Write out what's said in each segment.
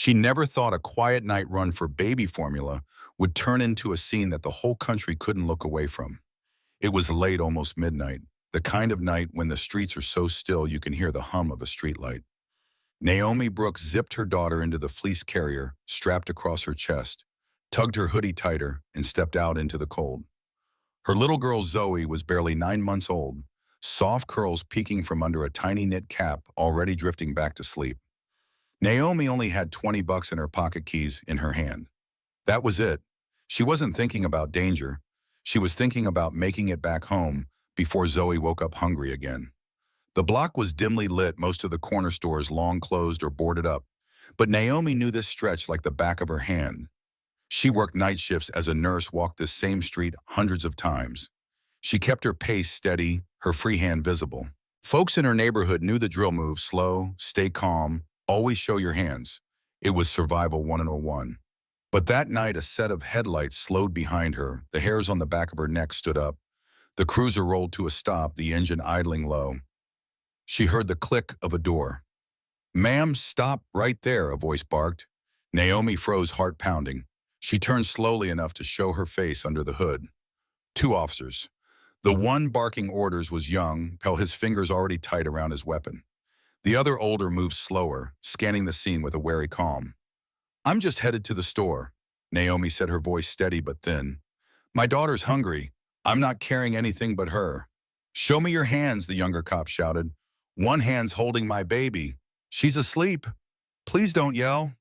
She never thought a quiet night run for baby formula would turn into a scene that the whole country couldn't look away from. It was late, almost midnight, the kind of night when the streets are so still you can hear the hum of a streetlight. Naomi Brooks zipped her daughter into the fleece carrier, strapped across her chest, tugged her hoodie tighter, and stepped out into the cold. Her little girl Zoe was barely 9 months old, soft curls peeking from under a tiny knit cap, already drifting back to sleep. Naomi only had 20 bucks in her pocket keys in her hand. That was it. She wasn't thinking about danger. She was thinking about making it back home before Zoe woke up hungry again. The block was dimly lit, most of the corner stores long closed or boarded up. But Naomi knew this stretch like the back of her hand. She worked night shifts as a nurse, walked this same street hundreds of times. She kept her pace steady, her free hand visible. Folks in her neighborhood knew the drill move: slow, stay calm, always show your hands. It was survival 101. But that night, a set of headlights slowed behind her. The hairs on the back of her neck stood up. The cruiser rolled to a stop, the engine idling low. She heard the click of a door. "Ma'am, stop right there," a voice barked. Naomi froze, heart pounding. She turned slowly enough to show her face under the hood. Two officers. The one barking orders was young, his fingers already tight around his weapon. The other, older, moved slower, scanning the scene with a wary calm. "I'm just headed to the store," Naomi said, her voice steady but thin. "My daughter's hungry. I'm not carrying anything but her." "Show me your hands," the younger cop shouted. "One hand's holding my baby. She's asleep. Please don't yell."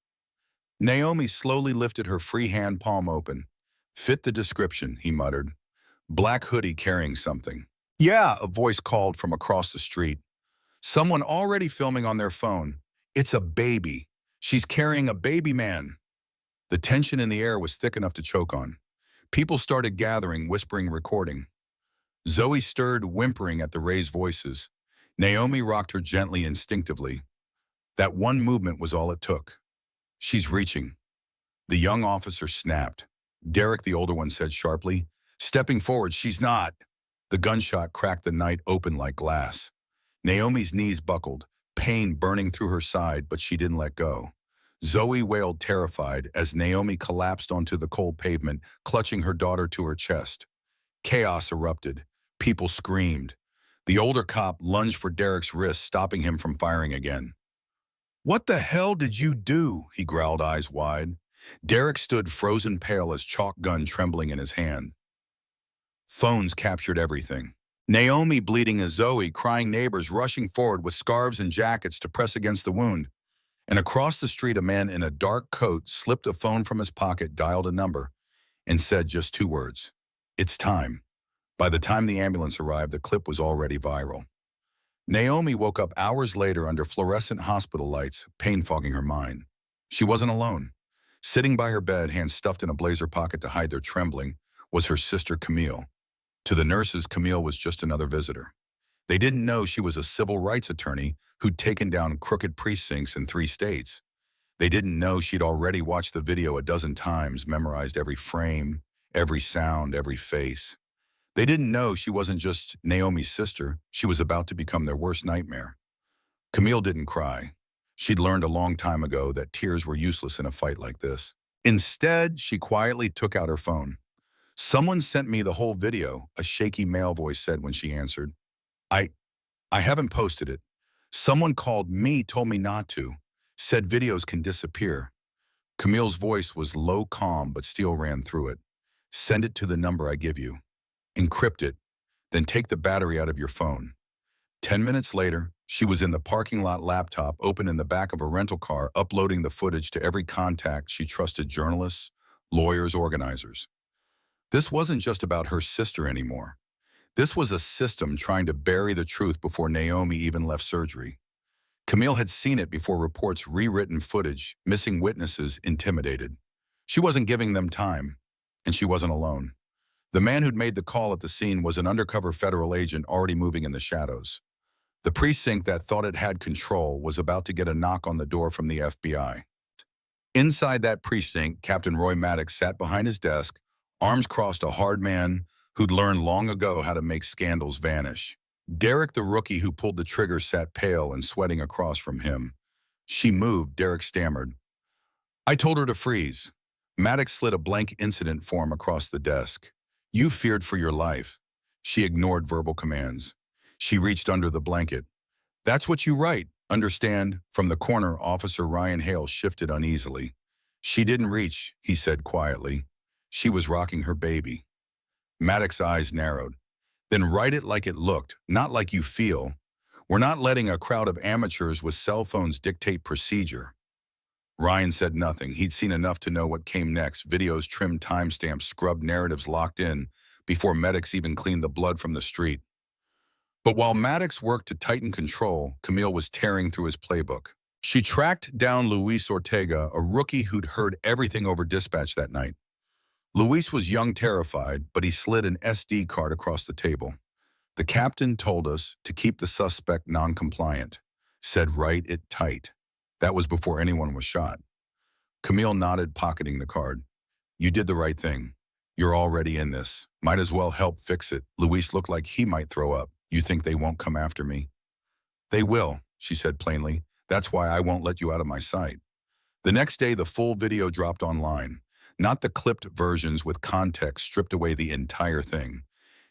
Naomi slowly lifted her free hand, palm open. "Fit the description," he muttered. "Black hoodie, carrying something." "Yeah," a voice called from across the street. Someone already filming on their phone. "It's a baby. She's carrying a baby man." The tension in the air was thick enough to choke on. People started gathering, whispering, recording. Zoe stirred, whimpering at the raised voices. Naomi rocked her gently, instinctively. That one movement was all it took. "She's reaching." The young officer snapped. "Derek," the older one said sharply, stepping forward. "She's not." The gunshot cracked the night open like glass. Naomi's knees buckled, pain burning through her side, but she didn't let go. Zoe wailed, terrified, as Naomi collapsed onto the cold pavement, clutching her daughter to her chest. Chaos erupted. People screamed. The older cop lunged for Derek's wrist, stopping him from firing again. "What the hell did you do?" he growled, eyes wide. Derek stood frozen pale, as chalk gun trembling in his hand. Phones captured everything. Naomi bleeding, as Zoe crying, neighbors rushing forward with scarves and jackets to press against the wound. And across the street, a man in a dark coat slipped a phone from his pocket, dialed a number, and said just two words: "It's time." By the time the ambulance arrived, the clip was already viral. Naomi woke up hours later under fluorescent hospital lights, pain fogging her mind. She wasn't alone. Sitting by her bed, hands stuffed in a blazer pocket to hide their trembling, was her sister Camille. To the nurses, Camille was just another visitor. They didn't know she was a civil rights attorney who'd taken down crooked precincts in 3 states. They didn't know she'd already watched the video a dozen times, memorized every frame, every sound, every face. They didn't know she wasn't just Naomi's sister, she was about to become their worst nightmare. Camille didn't cry. She'd learned a long time ago that tears were useless in a fight like this. Instead, she quietly took out her phone. "Someone sent me the whole video," a shaky male voice said when she answered. I haven't posted it. Someone called me, told me not to. Said videos can disappear." Camille's voice was low, calm, but steel ran through it. "Send it to the number I give you. Encrypt it, then take the battery out of your phone." 10 minutes later, she was in the parking lot, laptop open in the back of a rental car, uploading the footage to every contact she trusted: journalists, lawyers, organizers. This wasn't just about her sister anymore. This was a system trying to bury the truth before Naomi even left surgery. Camille had seen it before: reports, rewritten footage, missing witnesses, intimidated. She wasn't giving them time, and she wasn't alone. The man who'd made the call at the scene was an undercover federal agent already moving in the shadows. The precinct that thought it had control was about to get a knock on the door from the FBI. Inside that precinct, Captain Roy Maddox sat behind his desk, arms crossed, a hard man who'd learned long ago how to make scandals vanish. Derek, the rookie who pulled the trigger, sat pale and sweating across from him. "She moved," Derek stammered. I told her to freeze. Maddox slid a blank incident form across the desk. You feared for your life. She ignored verbal commands. She reached under the blanket. That's what you write. Understand? From the corner, Officer Ryan Hale shifted uneasily. She didn't reach, he said quietly. She was rocking her baby. Maddox's eyes narrowed. Then write it like it looked, not like you feel. We're not letting a crowd of amateurs with cell phones dictate procedure. Ryan said nothing. He'd seen enough to know what came next. Videos, trimmed timestamps, scrubbed narratives locked in before Maddox even cleaned the blood from the street. But while Maddox worked to tighten control, Camille was tearing through his playbook. She tracked down Luis Ortega, a rookie who'd heard everything over dispatch that night. Luis was young, terrified, but he slid an SD card across the table. The captain told us to keep the suspect non-compliant. Said write it tight. That was before anyone was shot. Camille nodded, pocketing the card. You did the right thing. You're already in this. Might as well help fix it. Luis looked like he might throw up. You think they won't come after me? They will, she said plainly. That's why I won't let you out of my sight. The next day, the full video dropped online. Not the clipped versions with context stripped away the entire thing.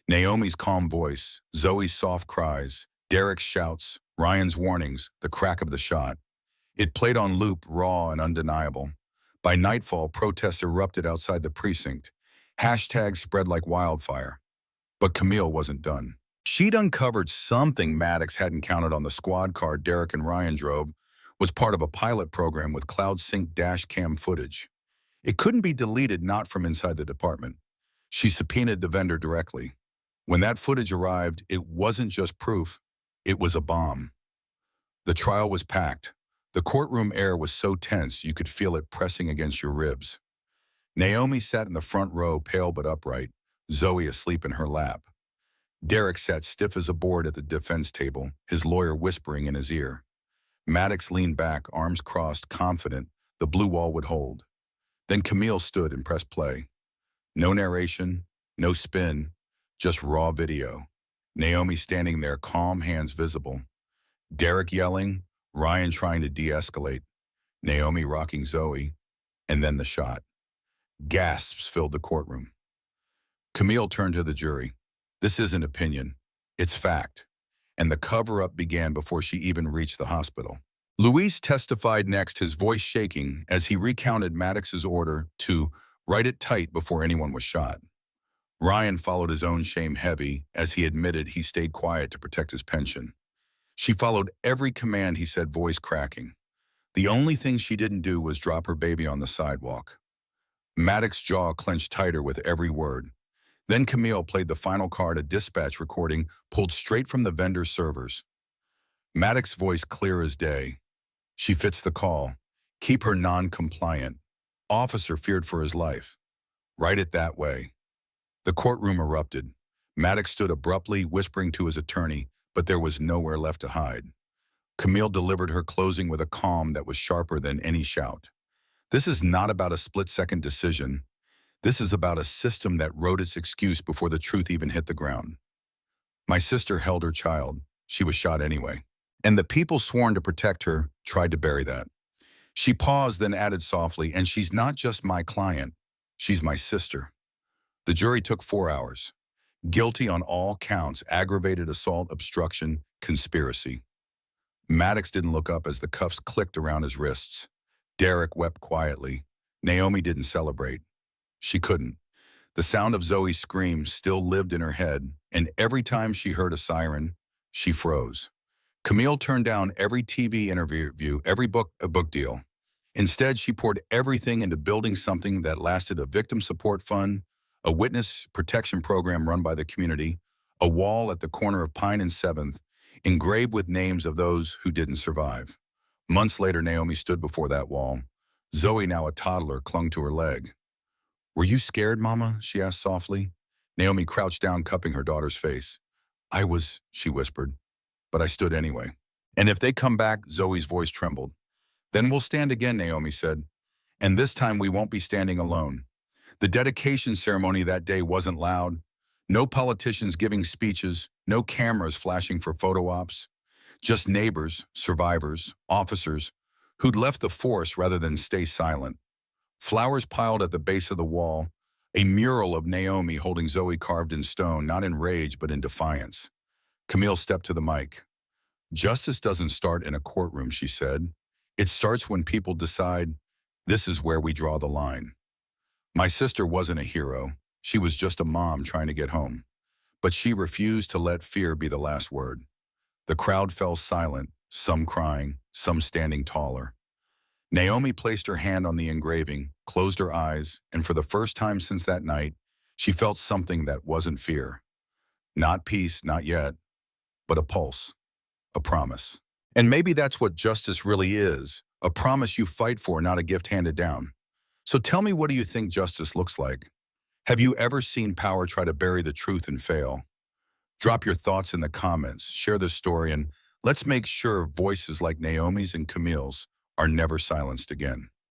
Naomi's calm voice, Zoe's soft cries, Derek's shouts, Ryan's warnings, the crack of the shot. It played on loop, raw and undeniable. By nightfall, protests erupted outside the precinct. Hashtags spread like wildfire. But Camille wasn't done. She'd uncovered something Maddox hadn't counted on. The squad car Derek and Ryan drove was part of a pilot program with cloud sync dash cam footage. It couldn't be deleted, not from inside the department. She subpoenaed the vendor directly. When that footage arrived, it wasn't just proof, it was a bomb. The trial was packed. The courtroom air was so tense you could feel it pressing against your ribs. Naomi sat in the front row, pale but upright, Zoe asleep in her lap. Derek sat stiff as a board at the defense table, his lawyer whispering in his ear. Maddox leaned back, arms crossed, confident the blue wall would hold. Then Camille stood and pressed play. No narration, no spin, just raw video. Naomi standing there, calm, hands visible. Derek yelling, Ryan trying to de-escalate, Naomi rocking Zoe, and then the shot. Gasps filled the courtroom. Camille turned to the jury. This isn't opinion, it's fact. And the cover-up began before she even reached the hospital. Luis testified next, his voice shaking as he recounted Maddox's order to write it tight before anyone was shot. Ryan followed his own shame heavy as he admitted he stayed quiet to protect his pension. She followed every command, he said, voice cracking. The only thing she didn't do was drop her baby on the sidewalk. Maddox's jaw clenched tighter with every word. Then Camille played the final card, a dispatch recording pulled straight from the vendor's servers. Maddox's voice clear as day. She fits the call. Keep her non-compliant. Officer feared for his life. Write it that way. The courtroom erupted. Maddox stood abruptly, whispering to his attorney, but there was nowhere left to hide. Camille delivered her closing with a calm that was sharper than any shout. This is not about a split-second decision. This is about a system that wrote its excuse before the truth even hit the ground. My sister held her child. She was shot anyway. And the people sworn to protect her tried to bury that. She paused, then added softly, and she's not just my client. She's my sister. The jury took 4 hours. Guilty on all counts, aggravated assault, obstruction, conspiracy. Maddox didn't look up as the cuffs clicked around his wrists. Derek wept quietly. Naomi didn't celebrate. She couldn't. The sound of Zoe's screams still lived in her head, and every time she heard a siren, she froze. Camille turned down every TV interview, every book deal. Instead, she poured everything into building something that lasted: a victim support fund, a witness protection program run by the community, a wall at the corner of Pine and 7th, engraved with names of those who didn't survive. Months later, Naomi stood before that wall. Zoe, now a toddler, clung to her leg. Were you scared, Mama? She asked softly. Naomi crouched down, cupping her daughter's face. I was, she whispered, but I stood anyway. And if they come back, Zoe's voice trembled. Then we'll stand again, Naomi said. And this time we won't be standing alone. The dedication ceremony that day wasn't loud. No politicians giving speeches, no cameras flashing for photo ops. Just neighbors, survivors, officers who'd left the force rather than stay silent. Flowers piled at the base of the wall, a mural of Naomi holding Zoe carved in stone, not in rage but in defiance. Camille stepped to the mic. Justice doesn't start in a courtroom, she said. It starts when people decide, this is where we draw the line. My sister wasn't a hero. She was just a mom trying to get home. But she refused to let fear be the last word. The crowd fell silent, some crying, some standing taller. Naomi placed her hand on the engraving, closed her eyes, and for the first time since that night, she felt something that wasn't fear. Not peace, not yet, but a pulse, a promise. And maybe that's what justice really is, a promise you fight for, not a gift handed down. So tell me, what do you think justice looks like? Have you ever seen power try to bury the truth and fail? Drop your thoughts in the comments, share this story, and let's make sure voices like Naomi's and Camille's are never silenced again.